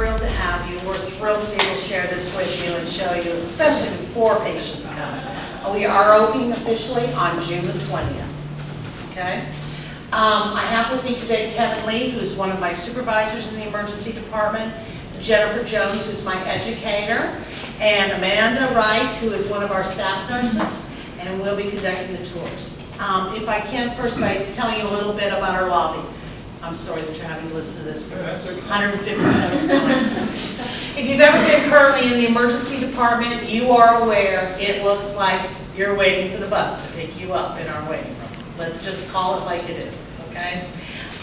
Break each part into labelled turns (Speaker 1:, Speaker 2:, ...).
Speaker 1: thrilled to have you. We're thrilled to be able to share this with you and show you, especially before patients come. We are opening officially on June the 20th. Okay? I have with me today Kevin Lee, who's one of my supervisors in the emergency department, Jennifer Jones, who's my educator, and Amanda Wright, who is one of our staff nurses, and we'll be conducting the tours. If I can, first by telling you a little bit about our lobby. I'm sorry that you're having to listen to this for 157 times. If you've ever been currently in the emergency department, you are aware it looks like you're waiting for the bus to pick you up in our waiting room. Let's just call it like it is, okay?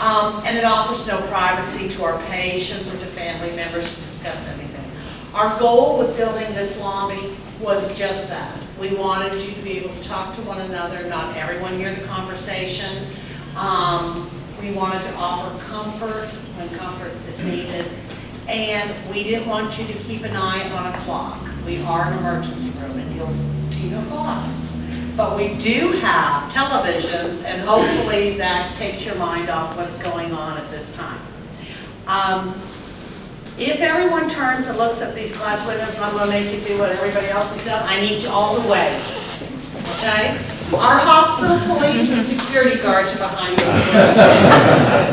Speaker 1: And it offers no privacy to our patients or to family members to discuss anything. Our goal with building this lobby was just that. We wanted you to be able to talk to one another, not everyone hear the conversation. We wanted to offer comfort when comfort is needed. And we didn't want you to keep an eye on a clock. We are an emergency room and you'll see no clocks. But we do have televisions, and hopefully that takes your mind off what's going on at this time. If everyone turns and looks at these glass windows, and I'm going to make you do what everybody else has done, I need you all the way. Okay? Our hospital police and security guards are behind those windows.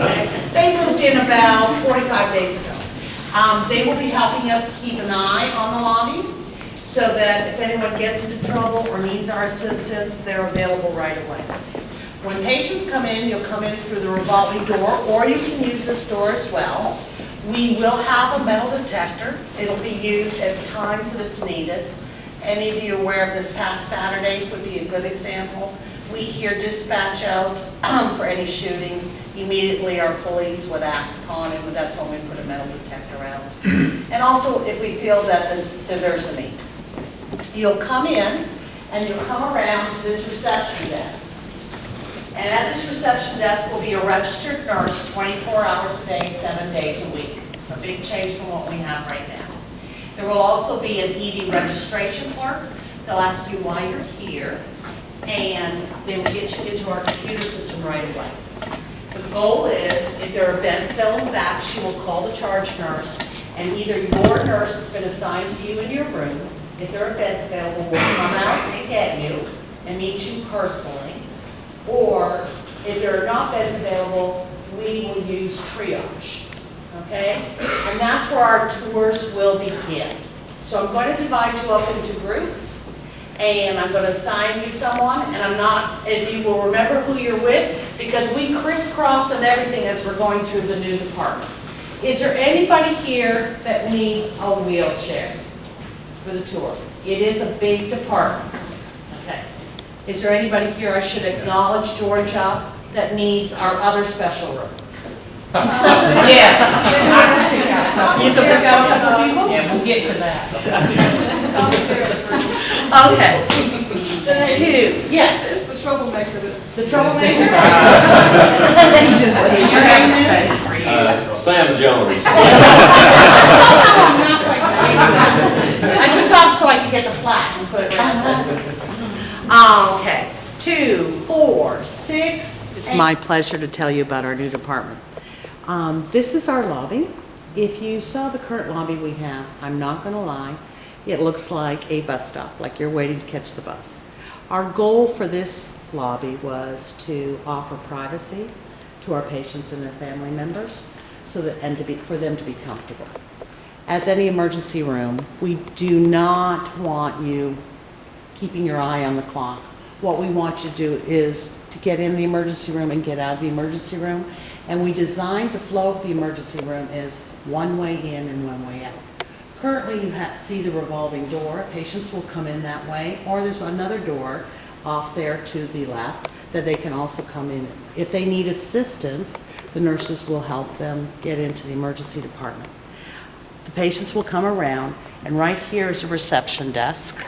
Speaker 1: Okay? They moved in about 45 days ago. They will be helping us keep an eye on the lobby, so that if anyone gets into trouble or needs our assistance, they're available right away. When patients come in, you'll come in through the revolving door, or you can use this door as well. We will have a metal detector. It'll be used at times that it's needed. Any of you aware of this past Saturday would be a good example. We hear dispatch out for any shootings. Immediately our police would act upon it, but that's when we put a metal detector out. And also if we feel that there's a need. You'll come in and you'll come around to this reception desk. And at this reception desk will be a registered nurse 24 hours a day, 7 days a week. A big change from what we have right now. There will also be an ED registration clerk. They'll ask you why you're here, and they will get you into our computer system right away. The goal is, if there are beds available in the back, she will call the charge nurse, and either your nurse has been assigned to you in your room. If there are beds available, we'll come out and get you and meet you personally. Or if there are not beds available, we will use triage. Okay? And that's where our tours will begin. So I'm going to divide you up into groups, and I'm going to assign you someone, and I'm not, if you will remember who you're with, because we crisscross and everything as we're going through the new department. Is there anybody here that needs a wheelchair for the tour? It is a big department. Okay. Is there anybody here I should acknowledge, Georgia, that needs our other special room?
Speaker 2: Yes. You can pick out a couple people? Yeah, we'll get to that.
Speaker 1: Okay. Two. Yes.
Speaker 3: It's the troublemaker.
Speaker 1: The troublemaker?
Speaker 4: Sam Jones.
Speaker 1: I just thought so I could get the plaque and put it right. Okay. 2, 4, 6. It's my pleasure to tell you about our new department. This is our lobby. If you saw the current lobby we have, I'm not going to lie, it looks like a bus stop, like you're waiting to catch the bus. Our goal for this lobby was to offer privacy to our patients and their family members, so that for them to be comfortable. As any emergency room, we do not want you keeping your eye on the clock. What we want you to do is to get in the emergency room and get out of the emergency room. And we designed the flow of the emergency room is one way in and one way out. Currently, you see the revolving door. Patients will come in that way, or there's another door off there to the left that they can also come in. If they need assistance, the nurses will help them get into the emergency department. The patients will come around, and right here is a reception desk,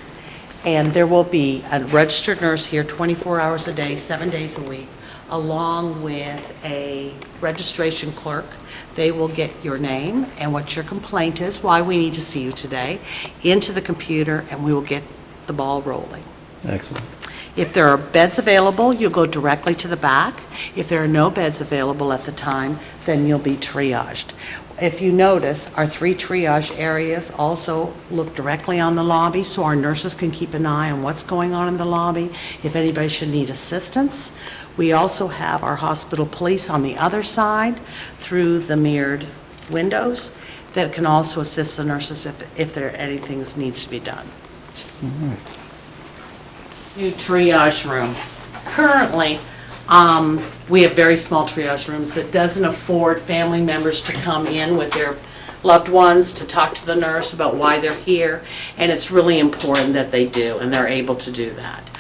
Speaker 1: and there will be a registered nurse here 24 hours a day, 7 days a week, along with a registration clerk. They will get your name and what your complaint is, why we need to see you today, into the computer, and we will get the ball rolling.
Speaker 4: Excellent.
Speaker 1: If there are beds available, you'll go directly to the back. If there are no beds available at the time, then you'll be triaged. if you notice, our 3 triage areas also look directly on the lobby, so our nurses can keep an eye on what's going on in the lobby, if anybody should need assistance. We also have our hospital police on the other side through the mirrored windows that can also assist the nurses if there anything needs to be done. New triage room. Currently, we have very small triage rooms that doesn't afford family members to come in with their loved ones to talk to the nurse about why they're here, and it's really important that they do, and they're able to do that.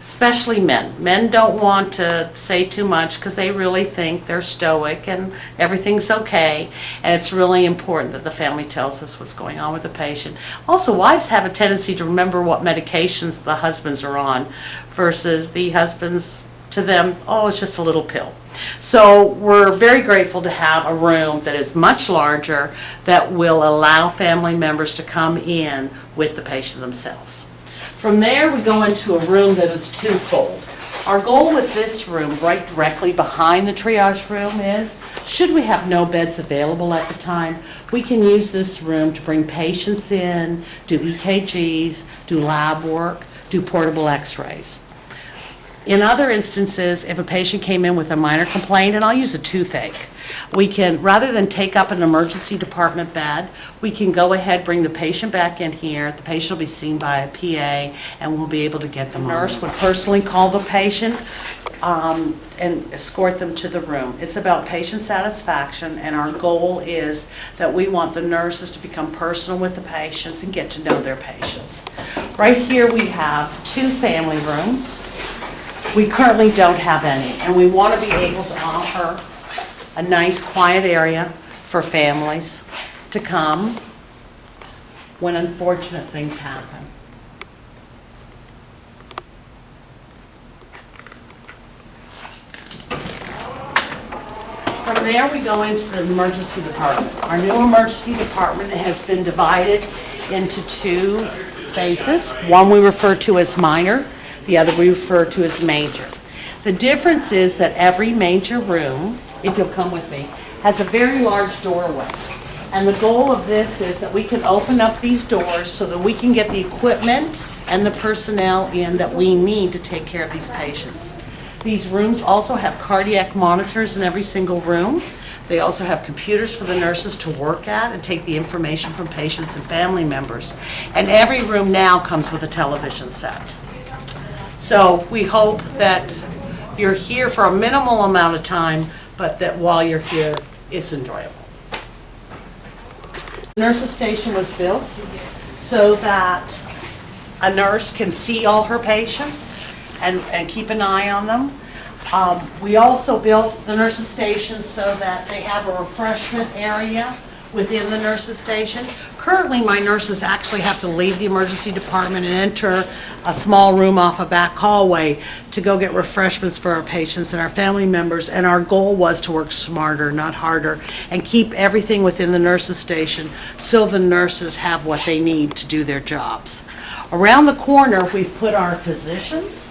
Speaker 1: Especially men. Men don't want to say too much because they really think they're stoic and everything's okay, and it's really important that the family tells us what's going on with the patient. Also, wives have a tendency to remember what medications the husbands are on versus the husbands, to them, oh, it's just a little pill. So we're very grateful to have a room that is much larger that will allow family members to come in with the patient themselves. From there, we go into a room that is twofold. Our goal with this room, right directly behind the triage room, is, should we have no beds available at the time, we can use this room to bring patients in, do EKGs, do lab work, do portable x-rays. In other instances, if a patient came in with a minor complaint, and I'll use a toothache, we can, rather than take up an emergency department bed, we can go ahead, bring the patient back in here, the patient will be seen by a PA, and we'll be able to get them. The nurse would personally call the patient and escort them to the room. It's about patient satisfaction, and our goal is that we want the nurses to become personal with the patients and get to know their patients. Right here we have 2 family rooms. We currently don't have any, and we want to be able to offer a nice quiet area for families to come when unfortunate things happen. From there, we go into the emergency department. Our new emergency department has been divided into 2 spaces. One we refer to as minor, the other we refer to as major. The difference is that every major room, if you'll come with me, has a very large doorway. And the goal of this is that we can open up these doors so that we can get the equipment and the personnel in that we need to take care of these patients. These rooms also have cardiac monitors in every single room. They also have computers for the nurses to work at and take the information from patients and family members. And every room now comes with a television set. So we hope that you're here for a minimal amount of time, but that while you're here, it's enjoyable. The nurse's station was built so that a nurse can see all her patients and keep an eye on them. We also built the nurse's station so that they have a refreshment area within the nurse's station. Currently, my nurses actually have to leave the emergency department and enter a small room off a back hallway to go get refreshments for our patients and our family members, and our goal was to work smarter, not harder, and keep everything within the nurse's station so the nurses have what they need to do their jobs. Around the corner, we've put our physicians.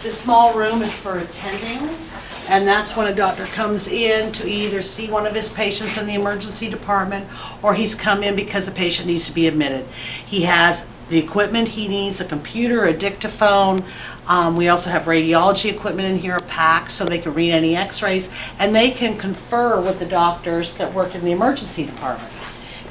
Speaker 1: This small room is for attendings, and that's when a doctor comes in to either see one of his patients in the emergency department, or he's come in because a patient needs to be admitted. He has the equipment he needs, a computer, a dictaphone. We also have radiology equipment in here, a pack, so they can read any x-rays, and they can confer with the doctors that work in the emergency department.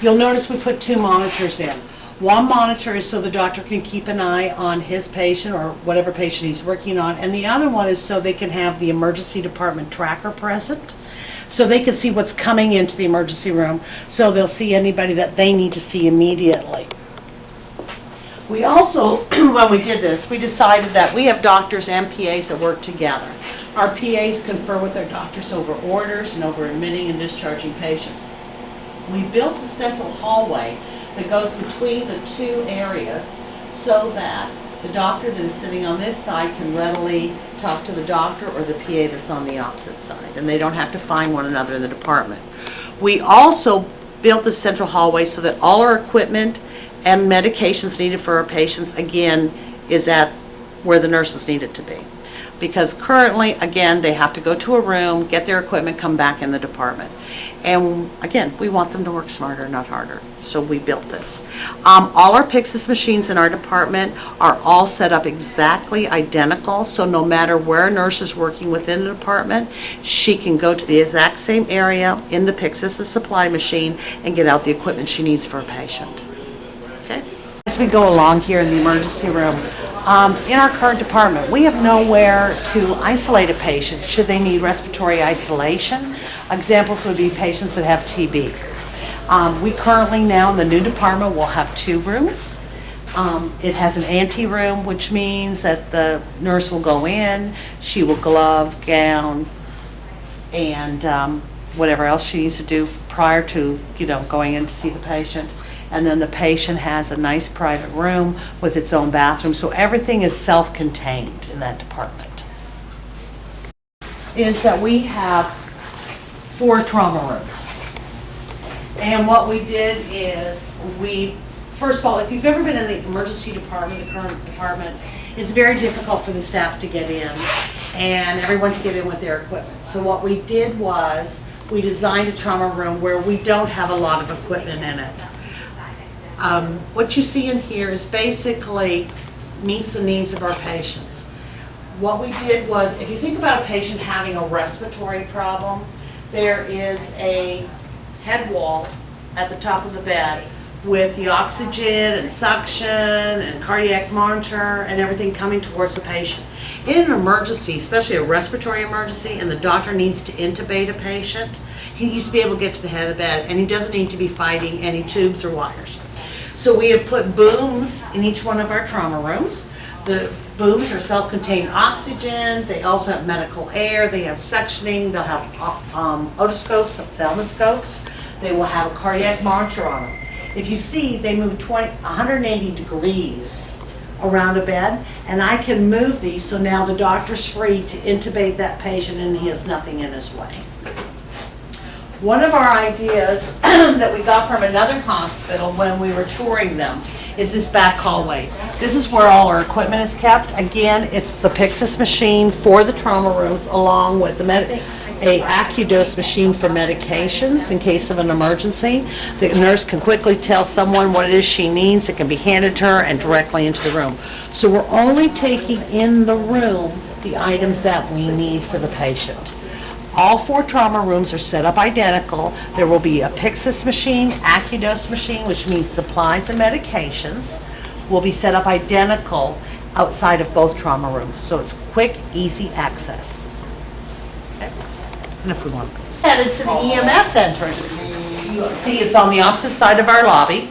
Speaker 1: You'll notice we put 2 monitors in. One monitor is so the doctor can keep an eye on his patient or whatever patient he's working on, and the other one is so they can have the emergency department tracker present, so they can see what's coming into the emergency room, so they'll see anybody that they need to see immediately. We also, when we did this, we decided that we have doctors and PAs that work together. Our PAs confer with their doctors over orders and over admitting and discharging patients. We built a central hallway that goes between the 2 areas so that the doctor that is sitting on this side can readily talk to the doctor or the PA that's on the opposite side, and they don't have to find one another in the department. We also built the central hallway so that all our equipment and medications needed for our patients, again, is at where the nurses need it to be. because currently, again, they have to go to a room, get their equipment, come back in the department. And again, we want them to work smarter, not harder, so we built this. All our Pyxis machines in our department are all set up exactly identical, so no matter where a nurse is working within the department, she can go to the exact same area in the Pyxis supply machine and get out the equipment she needs for a patient. Okay? As we go along here in the emergency room, in our current department, we have nowhere to isolate a patient should they need respiratory isolation. Examples would be patients that have TB. We currently now in the new department will have 2 rooms. It has an ante room, which means that the nurse will go in, she will glove, gown, and whatever else she needs to do prior to, going in to see the patient. And then the patient has a nice private room with its own bathroom, so everything is self-contained in that department. Is that we have 4 trauma rooms. And what we did is first of all, if you've ever been in the emergency department, the current department, it's very difficult for the staff to get in and everyone to get in with their equipment. So what we did was we designed a trauma room where we don't have a lot of equipment in it. What you see in here is basically meets the needs of our patients. What we did was, if you think about a patient having a respiratory problem, there is a head wall at the top of the bed with the oxygen and suction and cardiac monitor and everything coming towards the patient. In an emergency, especially a respiratory emergency, and the doctor needs to intubate a patient, he needs to be able to get to the head of the bed, and he doesn't need to be fighting any tubes or wires. So we have put booms in each one of our trauma rooms. The booms are self-contained oxygen, they also have medical air, they have suctioning, they'll have otoscopes, ophthalmoscopes, they will have a cardiac monitor on them. If you see, they move 180 degrees around a bed, and I can move these so now the doctor's free to intubate that patient and he has nothing in his way. One of our ideas that we got from another hospital when we were touring them is this back hallway. This is where all our equipment is kept. Again, it's the Pyxis machine for the trauma rooms along with a AccuDose machine for medications in case of an emergency. The nurse can quickly tell someone what it is she needs. It can be handed to her and directly into the room. So we're only taking in the room the items that we need for the patient. All 4 trauma rooms are set up identical. There will be a Pyxis machine, AccuDose machine, which means supplies and medications, will be set up identical outside of both trauma rooms. So it's quick, easy access. Okay. And if we want to headed to the EMS entrance, you see it's on the opposite side of our lobby.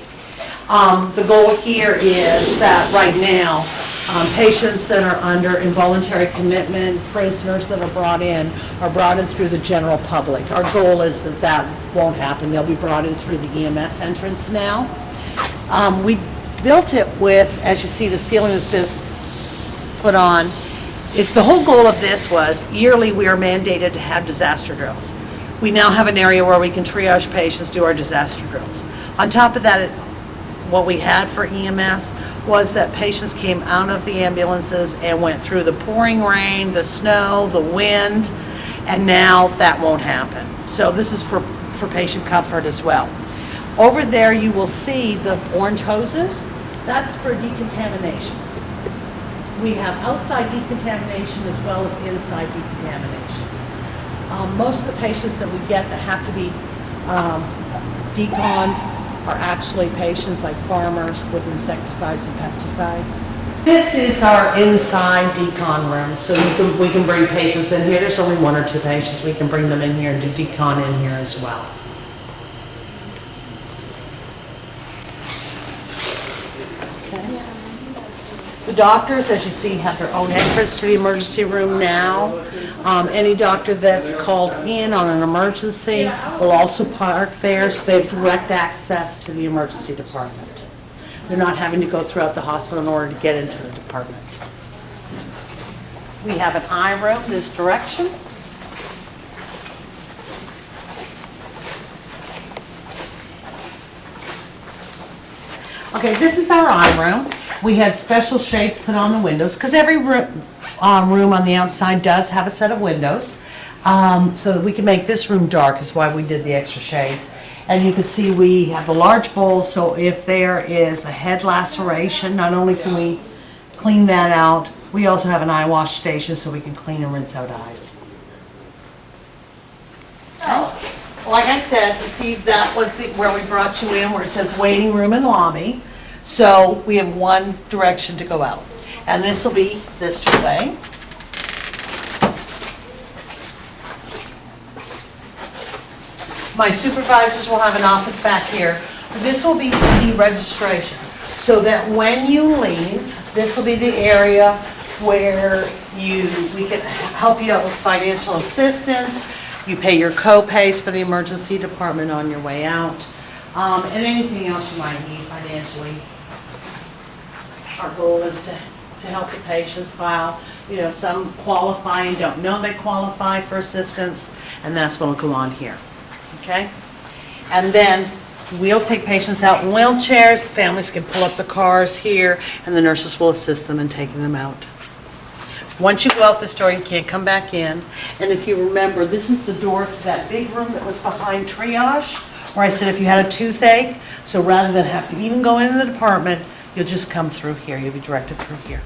Speaker 1: The goal here is that right now, patients that are under involuntary commitment, prisoners that are brought in through the general public. Our goal is that that won't happen. They'll be brought in through the EMS entrance now. We built it with, as you see, the ceiling has been put on. The whole goal of this was yearly we are mandated to have disaster drills. We now have an area where we can triage patients, do our disaster drills. On top of that, what we had for EMS was that patients came out of the ambulances and went through the pouring rain, the snow, the wind, and now that won't happen. So this is for patient comfort as well. Over there you will see the orange hoses. That's for decontamination. We have outside decontamination as well as inside decontamination. Most of the patients that we get that have to be deconned are actually patients like farmers with insecticides and pesticides. This is our inside decon room, so we can bring patients in here. There's only 1 or 2 patients. We can bring them in here and do decon in here as well. Okay. The doctors, as you see, have their own entrance to the emergency room now. Any doctor that's called in on an emergency will also park there, so they have direct access to the emergency department. They're not having to go throughout the hospital in order to get into the department. We have an eye room this direction. Okay, this is our eye room. We had special shades put on the windows because every room, room on the outside does have a set of windows. So that we can make this room dark is why we did the extra shades. And you can see we have the large bowl, so if there is a head laceration, not only can we clean that out, we also have an eye wash station so we can clean and rinse out eyes. Like I said, you see that was where we brought you in, where it says waiting room and lobby. So we have one direction to go out. And this will be this way. My supervisors will have an office back here. This will be e-registration, so that when you leave, this will be the area where we can help you out with financial assistance. You pay your co-pays for the emergency department on your way out, and anything else you might need financially. Our goal is to help the patients file. You know, some qualify and don't know they qualify for assistance, and that's what will go on here. Okay? And then we'll take patients out in wheelchairs, the families can pull up the cars here, and the nurses will assist them in taking them out. Once you go out this door, you can't come back in. And if you remember, this is the door to that big room that was behind triage, where I said if you had a toothache, so rather than have to even go into the department, you'll just come through here. You'll be directed through here.